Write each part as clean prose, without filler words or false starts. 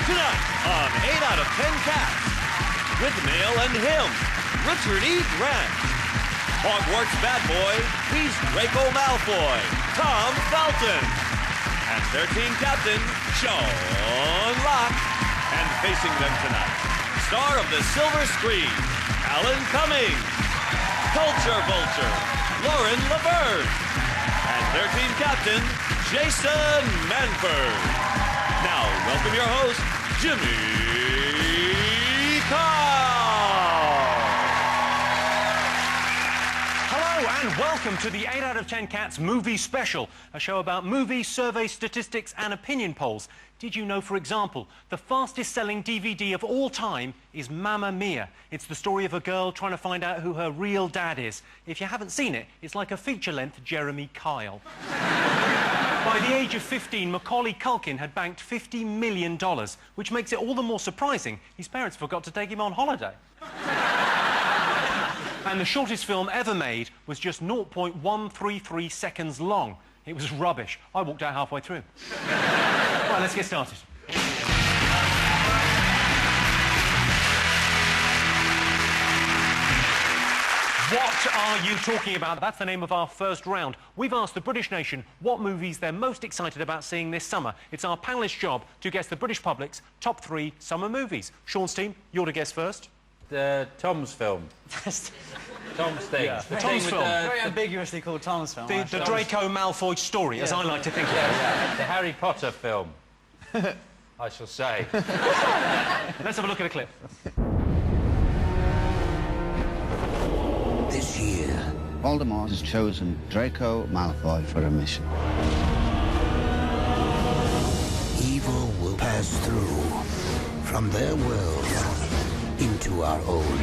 Tonight on 8 out of 10 Cats, with Mail and Him, Richard E. Grant. Hogwarts bad boy, he's Draco Malfoy, Tom Felton. And their team captain, Sean Locke. And facing them tonight, star of the silver screen, Alan Cummings. Culture Vulture, Lauren Laverne. And their team captain, Jason Manford. Now, welcome your host, Jimmy Carr. Hello and welcome to the 8 out of 10 Cats movie special, a show about movies, survey statistics and opinion polls. Did you know, for example, the fastest selling DVD of all time is Mamma Mia? It's the story of a girl trying to find out who her real dad is. If you haven't seen it, it's like a feature-length Jeremy Kyle. By the age of 15, Macaulay Culkin had banked $50 million, which makes it all the more surprising his parents forgot to take him on holiday. And the shortest film ever made was just 0.133 seconds long. It was rubbish. I walked out halfway through. Right, let's get started. What are you talking about? That's the name of our first round. We've asked the British nation what movies they're most excited about seeing this summer. It's our panellist job to guess the British public's top 3 summer movies. Sean's team, you're to guess first. Tom's film. Tom's thing. Yeah. Tom's film. Very ambiguously called Tom's film. The Draco Malfoy story, as I like to think of it. Yeah. The Harry Potter film. I shall say. Let's have a look at a clip. This year, Voldemort has chosen Draco Malfoy for a mission. Evil will pass through from their world into our own.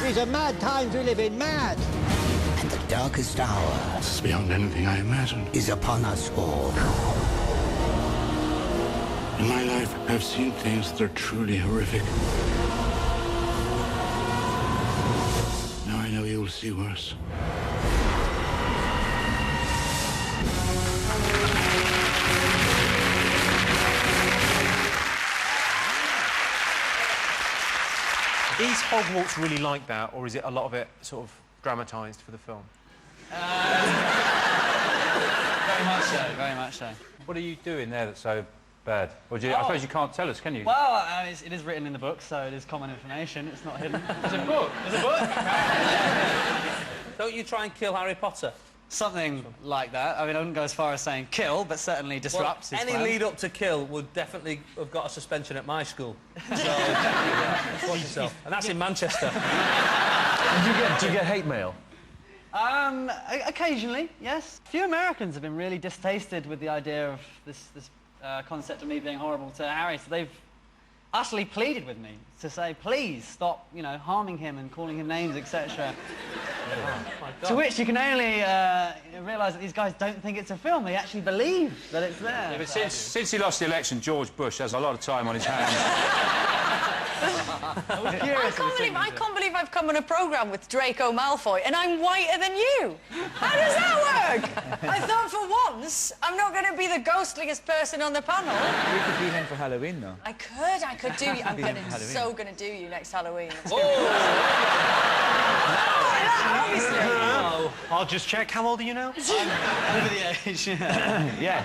These are mad times we live in, mad! And the darkest hour... This is beyond anything I imagined. ...is upon us all. In my life, I've seen things that are truly horrific. Now I know you will see worse. Is Hogwarts really like that, or is it a lot of it sort of dramatised for the film? Very much so, very much so. What are you doing there that's so bad? Or do you, I suppose you can't tell us, can you? Well, it is written in the book, so it is common information. It's not hidden. It's a book. It's a book. Don't you try and kill Harry Potter? Something like that. I mean, I wouldn't go as far as saying kill, but certainly disrupt his any plan. lead up to kill would definitely have got a suspension at my school. So, yeah, just watch yourself. And that's in Manchester. Do you get hate mail? Occasionally, yes. A few Americans have been really distasted with the idea of this concept of me being horrible to Harry, so they've utterly pleaded with me to say, please stop, you know, harming him and calling him names, etc. To which you can only realise that these guys don't think it's a film. They actually believe that it's there. Yeah, but since he lost the election, George Bush has a lot of time on his hands. I can't believe I've come on a programme with Draco Malfoy and I'm whiter than you. How does that work? I thought for once I'm not going to be the ghostliest person on the panel. You could be him for Halloween, though. I could do you. I'm so going to do you next Halloween. Obviously. No. I'll just check. How old are you now? Over the age, Yeah.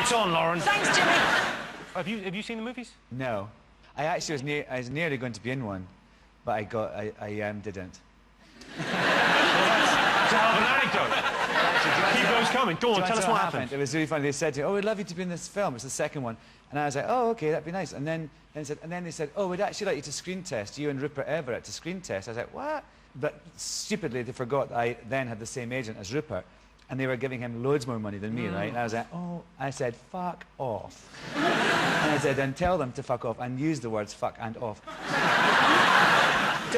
It's on, Lauren. Thanks, Jimmy. Have you seen the movies? No. I actually was nearly going to be in one, but I didn't. It's a hell of an anecdote. Keep those coming. Go on, tell us what happened. It was really funny. They said to me, "Oh, we'd love you to be in this film." It's the second one, and I was like, "Oh, okay, that'd be nice." And then they said, "Oh, we'd actually like you to screen test you and Rupert Everett to screen test." I was like, "What?" But stupidly, they forgot that I then had the same agent as Rupert, and they were giving him loads more money than me, right? And I was like, "Oh," I said, "Fuck off." And I said, "Then tell them to fuck off," and use the words "fuck" and "off."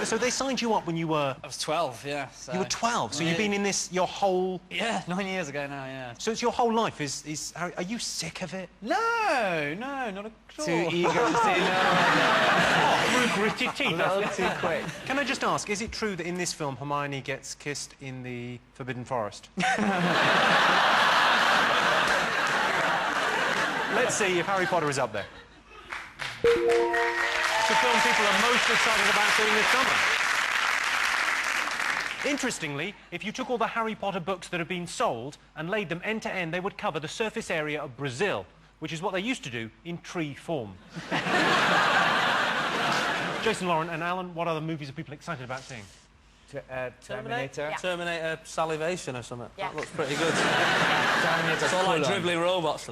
So they signed you up when you were... I was 12, yeah. So. You were 12, so you've been in this your whole... Yeah, 9 years ago now, yeah. So it's your whole life is... Are you sick of it? No, not at all. Too eager to say no. Through gritted teeth. A little too quick. Can I just ask, is it true that in this film Hermione gets kissed in the Forbidden Forest? Let's see if Harry Potter is up there. It's the film people are most excited about seeing this summer. Interestingly, if you took all the Harry Potter books that have been sold and laid them end to end, they would cover the surface area of Brazil, which is what they used to do in tree form. Jason, Lauren and Alan, what other movies are people excited about seeing? Terminator. Yeah. Terminator Salivation or something. Yeah. That looks pretty good. Terminator It's all like full-on. dribbly robots.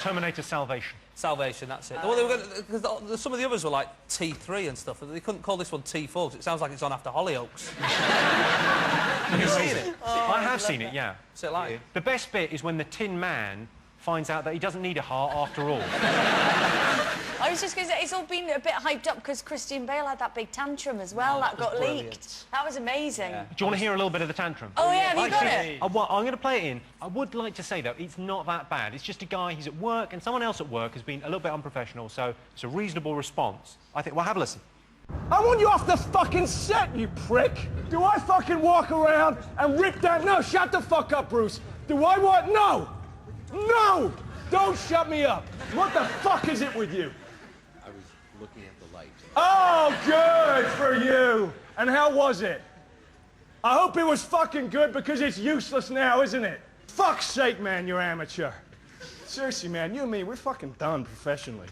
Terminator Salvation. Salvation, that's it. Well, they were cause some of the others were like T3 and stuff. They couldn't call this one T4 because it sounds like it's on after Hollyoaks. Have you seen it? I have seen it, yeah. What's it like? The best bit is when the Tin Man finds out that he doesn't need a heart after all. I was just going to say, it's all been a bit hyped up because Christian Bale had that big tantrum as well. That got leaked. That was amazing. Do you want to hear a little bit of the tantrum? Oh, yeah, have you got it? I'm going to play it in. I would like to say, though, it's not that bad. It's just a guy, he's at work, and someone else at work has been a little bit unprofessional, so it's a reasonable response. I think, well, have a listen. I want you off the fucking set, you prick! Do I fucking walk around and rip that? No, shut the fuck up, Bruce. Do I what? No! No! Don't shut me up. What the fuck is it with you? I was looking at the light. Oh, good for you. And how was it? I hope it was fucking good because it's useless now, isn't it? Fuck's sake, man, you're amateur. Seriously, man, you and me, we're fucking done professionally.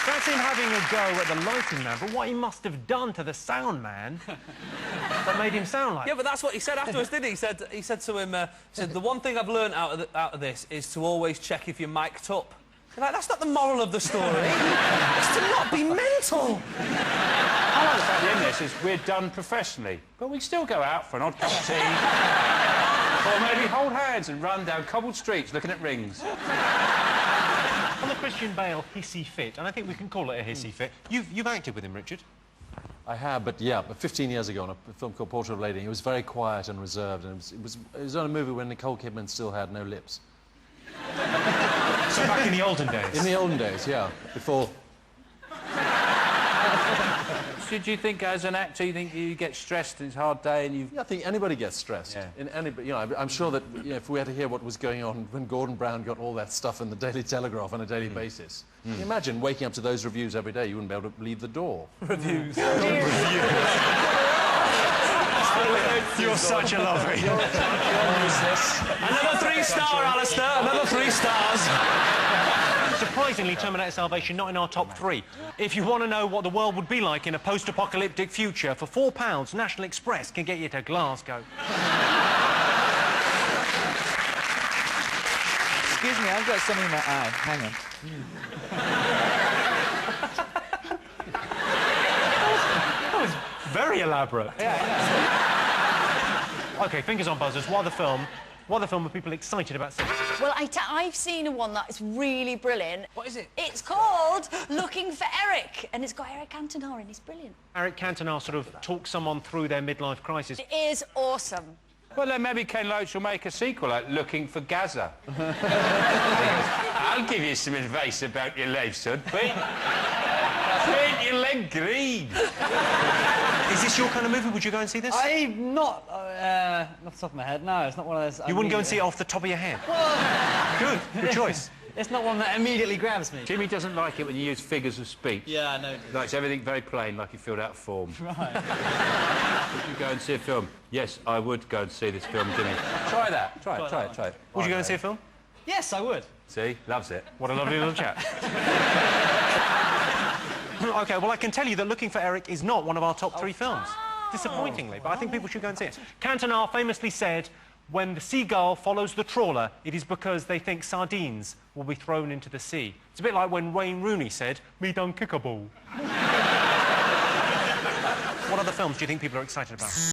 That's him having a go at the lighting man, but what he must have done to the sound man that made him sound like... Yeah, but that's what he said afterwards, didn't he? He said to him, the one thing I've learned out of this is to always check if you're mic'd up. You're like, that's not the moral of the story. It's to not be mental. I like the fact in this is we're done professionally, but we still go out for an odd cup of tea. Or maybe hold hands and run down cobbled streets looking at rings. On the Christian Bale hissy fit, and I think we can call it a hissy fit, you've acted with him, Richard. I have, but 15 years ago on a film called Portrait of a Lady. He was very quiet and reserved, and it was on a movie when Nicole Kidman still had no lips. So back in the olden days? In the olden days, yeah. Before... Did you think, as an actor, you think you get stressed and it's a hard day and you... Yeah, I think anybody gets stressed. Yeah. I'm sure that if we had to hear what was going on when Gordon Brown got all that stuff in the Daily Telegraph on a daily basis, can you imagine waking up to those reviews every day? You wouldn't be able to leave the door. Reviews. You're such a lovely. Another 3-star, Alistair. Another 3 stars. Surprisingly, Terminator Salvation not in our top 3. If you want to know what the world would be like in a post-apocalyptic future, for £4, National Express can get you to Glasgow. Excuse me, I've got something in my eye. Hang on. That was very elaborate. Yeah. OK, fingers on buzzers. What other film are people excited about seeing? Well, I've seen one that is really brilliant. What is it? It's called Looking for Eric, and it's got Eric Cantona in. He's brilliant. Eric Cantona sort of talks someone through their midlife crisis. It is awesome. Well, then maybe Ken Loach will make a sequel, like Looking for Gaza. I'll give you some advice about your life, son. Paint your leg green. Is this your kind of movie? Would you go and see this? I'm not, off the top of my head, no. It's not one of those... You wouldn't go and see it off the top of your head? Well... Good choice. It's not one that immediately grabs me. Jimmy doesn't like it when you use figures of speech. Yeah, I know. He likes everything very plain, like he filled out a form. Right. Would you go and see a film? Yes, I would go and see this film, Jimmy. Try that. Try it. Would you go and see a film? Yes, I would. See? Loves it. What a lovely little chap. OK, well, I can tell you that Looking for Eric is not one of our top 3 films. Disappointingly, but I think people should go and see it. Cantona famously said, when the seagull follows the trawler, it is because they think sardines will be thrown into the sea. It's a bit like when Wayne Rooney said, me done kick a ball. What other films do you think people are excited about?